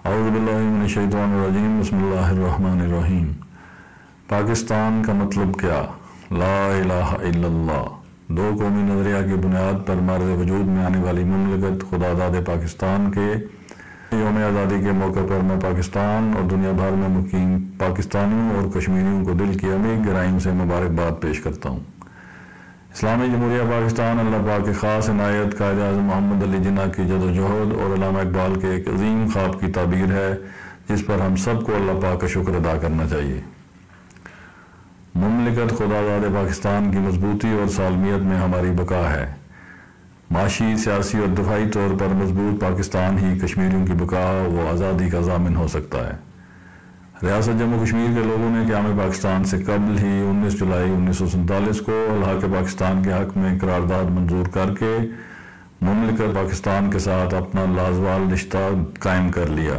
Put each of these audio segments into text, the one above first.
औज़ु बिल्लाहि मिनश्शैतानिर्रजीम बिस्मिल्लाहिर्रहमानिर्रहीम। पाकिस्तान का मतलब क्या? ला इलाहा इल्लल्लाह। दो कौमी नज़रिया की बुनियाद पर मर्द वजूद में आने वाली मुमलिकत खुदादाद पाकिस्तान के यौम आज़ादी के मौके पर मैं पाकिस्तान और दुनिया भर में मुकीम पाकिस्तानियों और कश्मीरियों को दिल की अमीर गहराइयों से मुबारकबाद पेश करता हूँ। इस्लामी जमहूरिया पाकिस्तान अल्लाह पाक के ख़ास इनायत कायद आज़म मोहम्मद अली जिन्ना की जदोजहद और अल्लामा इकबाल के एक अजीम ख्वाब की ताबीर है, जिस पर हम सबको अल्लाह पाक का शुक्र अदा करना चाहिए। मुमलिकत खुदादाद पाकिस्तान की मजबूती और सालमियत में हमारी बका है। माशी, सियासी और दिफाई तौर पर मजबूत पाकिस्तान ही कश्मीरियों की बका व आज़ादी का ज़ामिन हो सकता है। रियासत जम्मू कश्मीर के लोगों ने क़याम पाकिस्तान से कबल ही 19 जुलाई 1947 को इल्हाक़ पाकिस्तान के हक़ में करारदाद मंजूर करके मुमलिकत पाकिस्तान के साथ अपना लाज़वाल रिश्ता कायम कर लिया।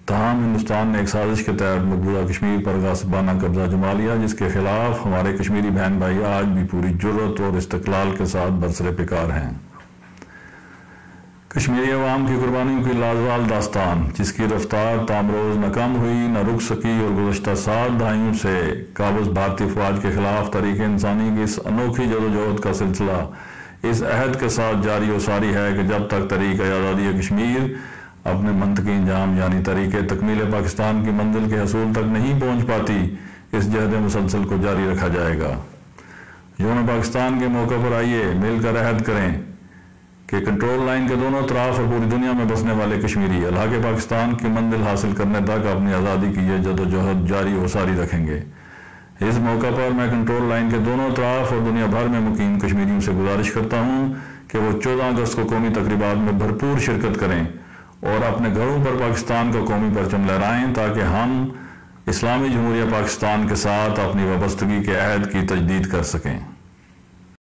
ताहम हिंदुस्तान ने एक साजिश के तहत मकबूजा कश्मीर पर गासिबाना कब्जा जमा लिया, जिसके खिलाफ हमारे कश्मीरी बहन भाई आज भी पूरी जुर्रत और इस्तक़लाल के साथ बरसरे पिकार हैं। कश्मीरी अवाम की कुर्बानियों की लाजवाल दास्तान, जिसकी रफ्तार तामरोज न कम हुई न रुक सकी और गुज़श्ता 7 दहाइयों से काबज़ भारतीय फ़ौज के खिलाफ तरीक़े इंसानी की इस अनोखी जदोजहद का सिलसिला इस अहद के साथ जारी व सारी है कि जब तक तरीक़े आज़ादी कश्मीर अपने मंतकी इंजाम यानी तरीक़े तकमील पाकिस्तान की मंजिल के हसूल तक नहीं पहुँच पाती, इस जहद मुसलसल को जारी रखा जाएगा। यौम पाकिस्तान के मौके पर आइए मिलकर अहद करें कि कंट्रोल लाइन के दोनों तरफ और पूरी दुनिया में बसने वाले कश्मीरी इलाक़े पाकिस्तान की मंजिल हासिल करने तक अपनी आज़ादी की यह जदोजहद जारी व सारी रखेंगे। इस मौका पर मैं कंट्रोल लाइन के दोनों तरफ और दुनिया भर में मुकीम कश्मीरियों से गुजारिश करता हूँ कि वो 14 अगस्त को कौमी तकरीबात में भरपूर शिरकत करें और अपने घरों पर पाकिस्तान का कौमी परचम लहराएं, ताकि हम इस्लामी जमहूरिया पाकिस्तान के साथ अपनी वाबस्तगी के अहद की तजदीद कर सकें।